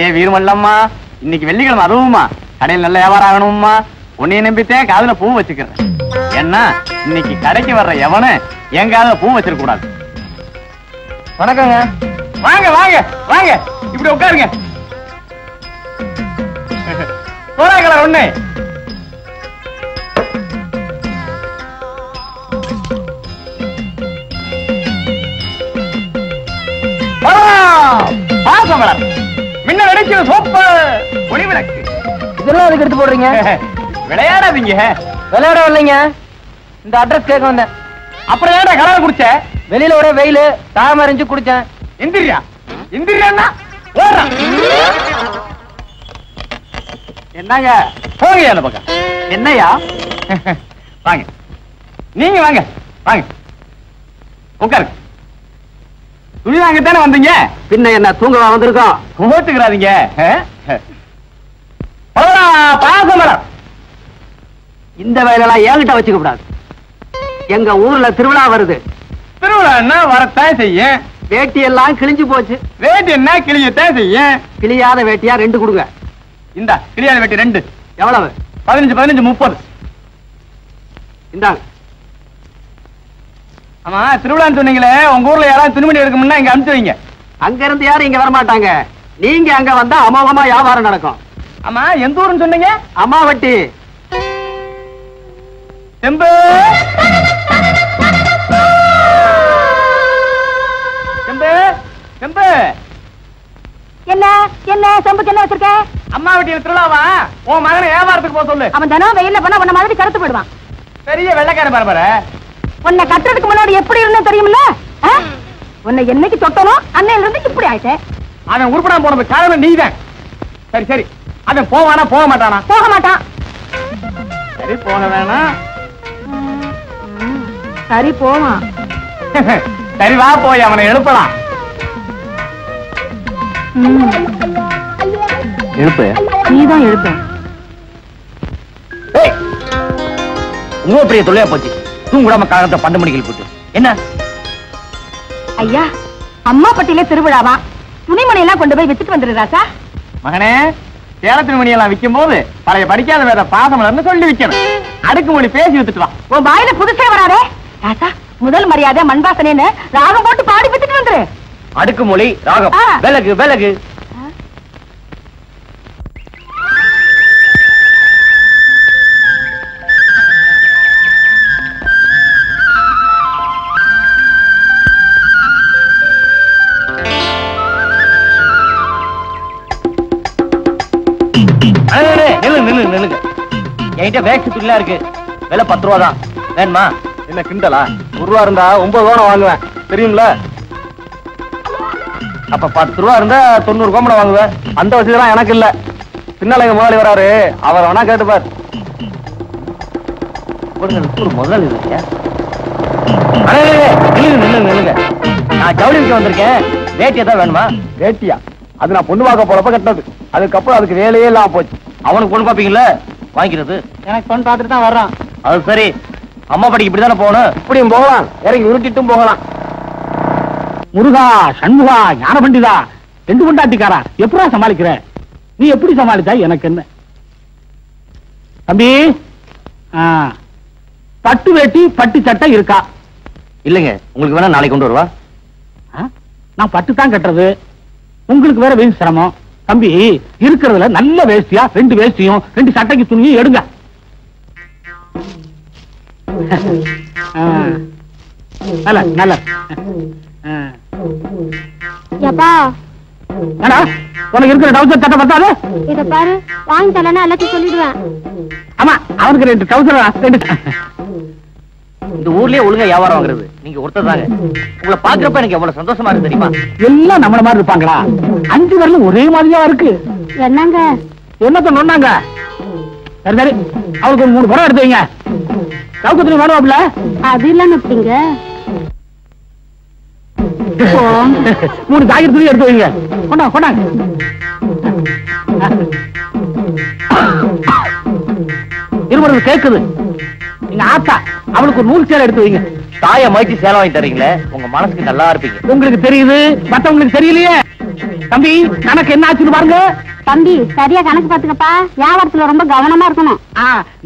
தாயே வீரமல்லம்மா, இன்னைக்கு வெள்ளிக்கிழமை அதுவுமா கடையில் நல்ல வியாபாரம் ஆகணும்மா. உன்னைய நம்பித்தேன் காதுல பூ வச்சுக்கிறேன். ஏன்னா இன்னைக்கு கடைக்கு வர்ற எவனு என் காதுல பூ வச்சிருக்க கூடாது. வணக்கங்க. வாங்க வாங்க வாங்க, இப்படி உட்காருங்க. போறாங்களா ஒண்ணு பாசமலர் முன்ன நடிக்கிற சோப்பு ஒளி விளக்கு இதெல்லாம் அதுக்கு எடுத்து போடுறீங்க. விளையாடாதீங்க. விளையாட இல்லைங்க, இந்த அட்ரஸ் கேட்க வந்தேன். அப்புறம் ஏடா கலர் குடிச்ச? வெளியில ஒரே வெயிலு, தாம அறிஞ்சு குடிச்சேன். இந்திரியா இந்திரியா ஓடுறா. என்னங்க போங்க அந்த பக்கம். என்னையா? வாங்க நீங்க வாங்க வாங்க உட்காருங்க. துணி வாங்கத்தானே வந்தீங்க? பின்ன என்ன தூங்கவா வந்திருக்கோம்? கோத்துக்கிறாதீங்க. பாசமலர் இந்த வேலையெல்லாம் ஏங்கிட்ட வச்சுக்க கூடாது. எங்க ஊர்ல திருவிழா வருது. திருவிழா வரத்தான் செய்யும். வேட்டி எல்லாம் கிழிஞ்சு போச்சு. வேட்டி என்ன கிழியத்தான் செய்யும். கிழியாத வேட்டியா 2 கொடுங்க. இந்த கிழியாத வேட்டி 2 எவ்வளவு? 15 15 30. இந்தாங்க. ஆமா திருவிழான்னு சொன்னீங்களே, உங்க ஊர்ல யாராவது துணிமணி எடுக்கணும்னா இங்க அனுப்பிச்சு வைங்க. அங்க இருந்து யாரும் இங்க வர மாட்டாங்க. நீங்க அங்க வந்தா அமோகமா வியாபாரம் நடக்கும். ஆமா எந்த ஊருன்னு சொன்னீங்க? அம்மாவட்டி. செம்பு செம்பு செம்பு. என்ன என்ன செம்புக்கு என்ன வச்சிருக்க? அம்மாவட்டியில் திருவிழாவா? உன் மகனை வியாபாரத்துக்கு போக சொல்லு. அவன் தினம் வெயில்ல பண்ணா உன்ன மாதிரி கருத்து போயிடுவான். பெரிய வெள்ளைக்கார பரபர. உன்னை கட்டுறதுக்கு முன்னாடி எப்படி இருந்தா தெரியுமில்ல? உன்னை என்னைக்கு தொட்டனோ அன்னையில இருந்து இப்படி ஆயிட்டேன். அவன் உருப்படாம போனது காரணம் நீதான். சரி சரி, அவன் போவானா போக மாட்டானா? போக மாட்டான். சரி போக வேணாம். சரி போவான். சரி வா போய் அவனை எழுப்பலாம். எழுப்பு. நீதான் எழுப்ப. உங்க பெரிய தொல்லையா போச்சு. தூங்குடாம காலத்தை 12 மணிக்கு போட்டு என்ன? ஐயா அம்மா பட்டியில திருவிழாவா, துணிமணி எல்லாம் கொண்டு போய் வித்துட்டு வந்துடுறாசா. மகனே, சேல துணிமணி எல்லாம் விற்கும் போது பழைய படிக்காத வேற பாசமலர்னு சொல்லி விற்கணும். அடுக்குமொழி பேசி வித்துட்டு வா. உன் வாயில புதுசே வராதே. ராசா முதல் மரியாதை மண்பாசனேன்னு ராகம் போட்டு பாடி வித்துட்டு வந்துரு. அடுக்குமொழி ராகம் விலகு விலகு. என்கிட்ட வேக்ஸ் துணிலாம் இருக்கு. விலை 10 ரூபா தான். வேணுமா? என்ன கிண்டலா? 1 ரூபா இருந்தா 9 ரூபா வாங்குவேன், தெரியும்ல? அப்ப 10 ரூபா இருந்தா 90 கோமலை வாங்குவேன். அந்த வசதிலாம் எனக்கு இல்ல. பின்னால எங்க முதலாளி வராரு, அவர் வேணா கேட்டுப்பார். முதலாளி இல்லையா? நில்லுங்க. நான் ஜவுளி விற்க வந்திருக்கேன். வேட்டியா தான் வேணுமா? வேட்டியா? அது நான் பொண்ணு பார்க்க போறப்ப கட்டினது. அதுக்கப்புறம் அதுக்கு வேலையே இல்லாம போச்சு. அவனுக்கு பொண்ணு பாப்பீங்களா? வாங்கிக்கிறது. எனக்கு பொண்ணு பார்த்துட்டு தான் வர்றான். அது சரி, அம்மா படிக்கு இப்படிதானே போகணும். இப்படியும் போகலாம், இறங்கி உருட்டிட்டும் போகலாம். முருகா, சண்முகா, ஞான பண்டிதா, 2 கொண்டாட்டிக்காரா, எப்படா சமாளிக்கிற? நீ எப்படி சமாளிச்சா எனக்கு என்ன? தம்பி, பட்டு வேட்டி பட்டு சட்டை இருக்கா? இல்லைங்க, உங்களுக்கு வேணா நாளைக்கு கொண்டு வருவா. நான் பட்டு தான் கட்டுறது, உங்களுக்கு வேற வேணும் சிரமம். தம்பி, இருக்கிறதுல நல்ல வேஷ்டியா 2 வேஷ்டியும் 2 சட்டைக்கு துணியும் எடுங்க. நல்ல நல்ல. உனக்கு இருக்கிற டவுசர் சட்டை பத்தாது? இத பாரு, வாங்கி தரலன்னா எல்லாத்தையும் சொல்லிடுவேன். ஆமா, அவனுக்கு 2 டவுசர். இந்த ஊர்லயே ஒழுங்கா வியாபாரம் வாங்குறது நீங்க ஒருத்தர் தாங்க. உங்களை பாக்குறப்ப எனக்கு எவ்வளவு சந்தோஷமா இருக்கு தெரியுமா? எல்லாம் நம்மள மாதிரி இருப்பாங்களா? 5 பேர்ல ஒரே மாதிரியா இருக்கு. என்னங்க என்னத்த சொன்னாங்க? சரி சரி, அவளுக்கு ஒரு 3 புடவை எடுத்து வைங்க. சவுக்கத்துல வேணுவாப்ல? அது இல்லன்னு எப்படிங்க? 3 ஜாக்கெட் துணி எடுத்து வைங்க. கொண்டாங்க. இருபது கேக்குது. நீங்க ஆத்தா, அவளுக்கு ஒரு 100 சேலை எடுத்து வைங்க. தாய மாய்ச்சி சேலை வாங்கி தரீங்களே, உங்க மனசுக்கு நல்லா இருப்பீங்க. உங்களுக்கு தெரியுது, மத்தவங்களுக்கு தெரியலையே. தம்பி கணக்கு என்ன ஆச்சுன்னு பாருங்க. தம்பி சரியா கணக்கு பாத்துக்கப்பா. வியாபாரத்துல ரொம்ப கவனமா இருக்கணும்.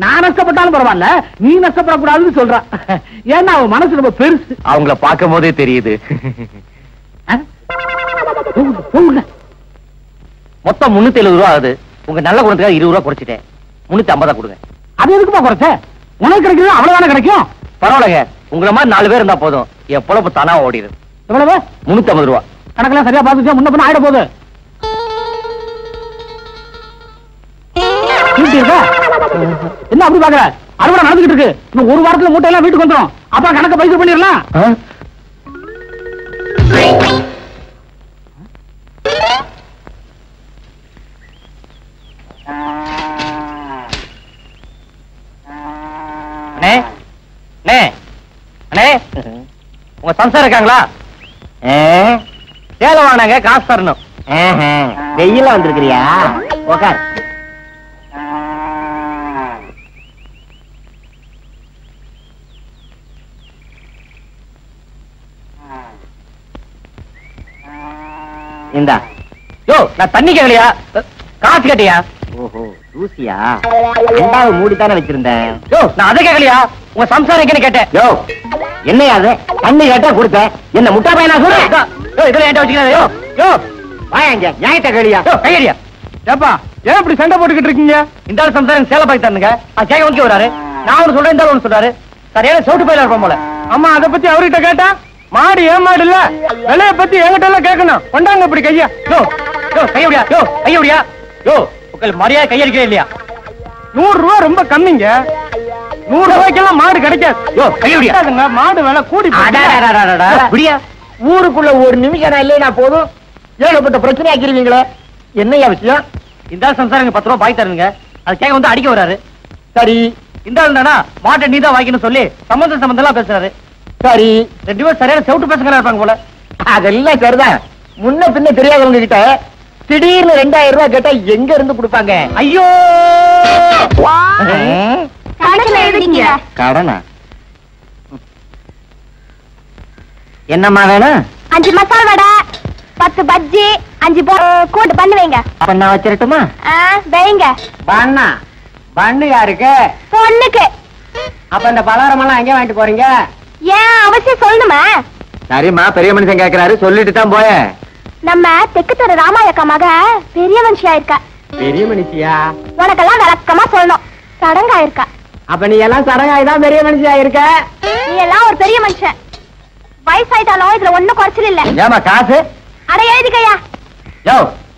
நான் நஷ்டப்பட்டாலும் பரவாயில்ல, நீ நஷ்டப்படக்கூடாதுன்னு சொல்றான். ஏன்னா அவன் மனசு ரொம்ப பெருசு. அவங்கள பார்க்கும் போதே தெரியுது. மொத்தம் 370 ரூபா ஆகுது. உங்க நல்ல குணத்துக்காக 20 ரூபா குறைச்சிட்டேன். 350 கொடுங்க. அது எதுக்குமா குறைச்ச? உனக்கு கிடைக்கிறது அவ்வளவுதானே கிடைக்கும். பரவாயில்லைங்க, உங்களை மாதிரி 4 பேர் இருந்தா போதும், என் பொழப்பு தானா ஓடிடுது. எவ்வளவு? 350 ரூபா. கணக்கெல்லாம் சரியா பாத்துச்சா? முன்ன பின்ன ஆயிட போகுது. என்ன அப்படி பாக்குற? அறுவடை நடந்துகிட்டு இருக்கு. இன்னும் ஒரு வாரத்துல மூட்டை எல்லாம் வீட்டுக்கு வந்துடும். அப்ப கணக்க பைசல் பண்ணிடலாம். உங்க சம்சாரம் இருக்காங்களா? சேலை வாங்க, காசு தரணும். வெயில வந்திருக்கிறியா? உக்கார். இந்தா. யோ, நான் தண்ணி கேட்கலையா? காசு கேட்டியா? ஓஹோ, தூசியா? ரெண்டாவது மூடித்தானே வச்சிருந்தேன். யோ, நான் அதை கேட்கலையா? உங்க சம்சாரம் எங்கன்னு கேட்டேன். யோ, என்னையா அது? தண்ணி கேட்டா கொடுத்தேன். என்ன முட்டா பையனா சொல்றேன்? யோ, இதெல்லாம் ஏன்ட்ட வச்சுக்கிறேன். யோ, யோ, வாங்க, ஏன்ட்ட கேளியா? யோ, கையடியா. ஏப்பா, ஏன் இப்படி சண்டை போட்டுக்கிட்டு இருக்கீங்க? இந்த ஆள் சம்சாரம் சேலை பாக்கி தரணுங்க. அது கேட்க வந்து வராரு. நான் ஒண்ணு சொல்றேன், இந்த ஆள் ஒண்ணு சொல்றாரு. சரியான சோட்டு பையில இருப்போம் போல. அம்மா, அதை பத்தி அவர்கிட்ட கேட்டா மாடு ஏமாடு இல்ல, விலைய பத்தி என்கிட்ட எல்லாம் கேட்கணும். கொண்டாங்க இப்படி கையா. யோ, யோ, கையடியா. யோ, கையடியா. யோ, உங்களுக்கு மரியாதை கையடிக்கவே இல்லையா? 100 ரூபா ரொம்ப கம்மிங்க. 100 ரூபாய்க்கெல்லாம் மாடு கிடைக்காது. யோ, கையடியா. மாடு விலை கூடி போடியா. ஊருக்குள்ள ஒரு நிமிஷம் இல்லையா போதும், ஏகப்பட்ட பிரச்சனை ஆக்கிருவீங்களே. என்னையா விஷயம்? இந்த சம்சாரங்க 10 ரூபா பாய் தருங்க. அது கேட்க வந்து அடிக்க வராரு. சரி, இந்த ஆள் தானா மாட்டை நீ தான் வாங்கின்னு சொல்லி சம்பந்தம் எல்லாம் பேசுறாரு. சரி, 2 பேரும் சரியான செவுட்டு பேசுகிறா இருப்பாங்க போல. அதெல்லாம் சரிதான். முன்ன பின்ன தெரியாதவங்க கிட்ட திடீர்னு 2000 ரூபாய் கேட்டா எங்க இருந்து கொடுப்பாங்க? ஐயோ, கடனா? என்னம்மா வேணும்? 5 மசாலா வடை, 10 பஜ்ஜி, 5 கூட்டு பண்ணு வைங்க. அப்ப நான் வச்சிரட்டுமா? வைங்க. பண்ணா? பண்ணு யாருக்கு? பொண்ணுக்கு. அப்ப இந்த பலகாரம் எல்லாம் எங்க வாங்கிட்டு போறீங்க? ஏன் அவசியம் சொல்லணுமா? சரிம்மா, பெரிய மனுஷன் கேக்குறாரு, சொல்லிட்டு தான் போயேன். நம்ம தெற்கு தெரு ராமாயக்கா மக பெரிய மனுஷியா இருக்கா. பெரிய மனுஷியா? உனக்கெல்லாம் விளக்கமா சொல்லணும். சடங்கா இருக்கா. அப்ப நீ எல்லாம் சடங்காய்தான் பெரிய மனுஷியா இருக்க. நீ எல்லாம் ஒரு பெரிய மனுஷன். வயசாயிட்டாலும் இதுல ஒண்ணும் குறைச்சல் இல்ல. ஏமா காசு? அட எழுதிக்கையா. யோ,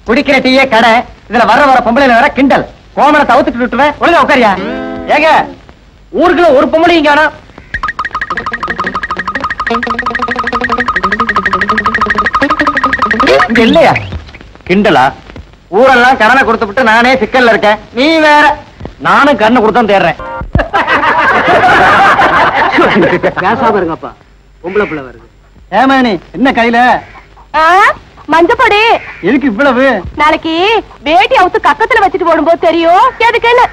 குடிக்கிற டீயே கடை, இதுல வர பொம்பளைல வர கிண்டல். கோமணத்தை அவுத்துட்டு விட்டுவேன். ஒழுங்கா உட்காரியா. ஏங்க, ஊருக்குள்ள ஒரு பொம்பளை இங்க இங்க இல்லையா? கிண்டலா? ஊரெல்லாம் கடனை கொடுத்து விட்டு நானே சிக்கல்ல இருக்கேன். நீ வேற. நானும் கண்ணு கொடுத்தான் தேடுறேன். பேசாம இருங்கப்பா, பொம்பளை பிள்ளை வருது. ஏமானி, என்ன கையில? மஞ்சப்பொடி. எதுக்கு இவ்வளவு? நாளைக்கு வேட்டி அவுத்து கக்கத்துல வச்சுட்டு போடும்போது தெரியும் எதுக்குன்னு.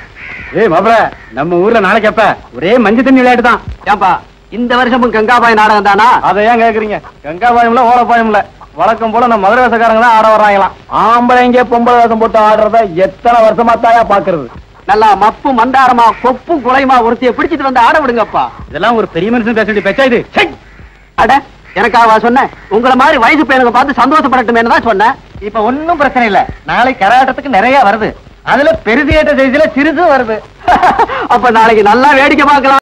ஏய் மாப்ள, நம்ம ஊர்ல நாளைக்கு எப்ப ஒரே மஞ்சள் தண்ணி விளையாட்டு தான். ஏன்பா, இந்த வருஷமும் கங்காபாய் நாடகம் தானா? அதை ஏன் கேக்குறீங்க? கங்காபாயம்ல ஓலப்பாயம்ல வழக்கம் போல நம்ம மதுரை வேஷக்காரங்க தான் ஆட வர்றாங்களாம். ஆம்பளைங்க பொம்பளை வேஷம் போட்டு ஆடுறத எத்தனை வருஷமா தாயா பாக்குறது. நல்லா மப்பு மந்தாரமா கொப்பும் குலைமா ஒருத்திய பிடிச்சிட்டு வந்து ஆட விடுங்கப்பா. இதெல்லாம் ஒரு பெரிய மனுஷன் பேச வேண்டிய பேச்சா இது? அட, எனக்காக சொன்னேன். உங்களை மாதிரி வயசு பையனுக்கு பார்த்து சந்தோஷப்படட்டுமே தான் சொன்னேன். இப்ப ஒன்னும் பிரச்சனை இல்ல. நாளைக்கு கரகாட்டத்துக்கு நிறைய வருது. அதுல பெருசு ஏற்ற செய்தியில சிறுசு வருது. அப்ப நாளைக்கு நல்லா வேடிக்கை பார்க்கலாம்.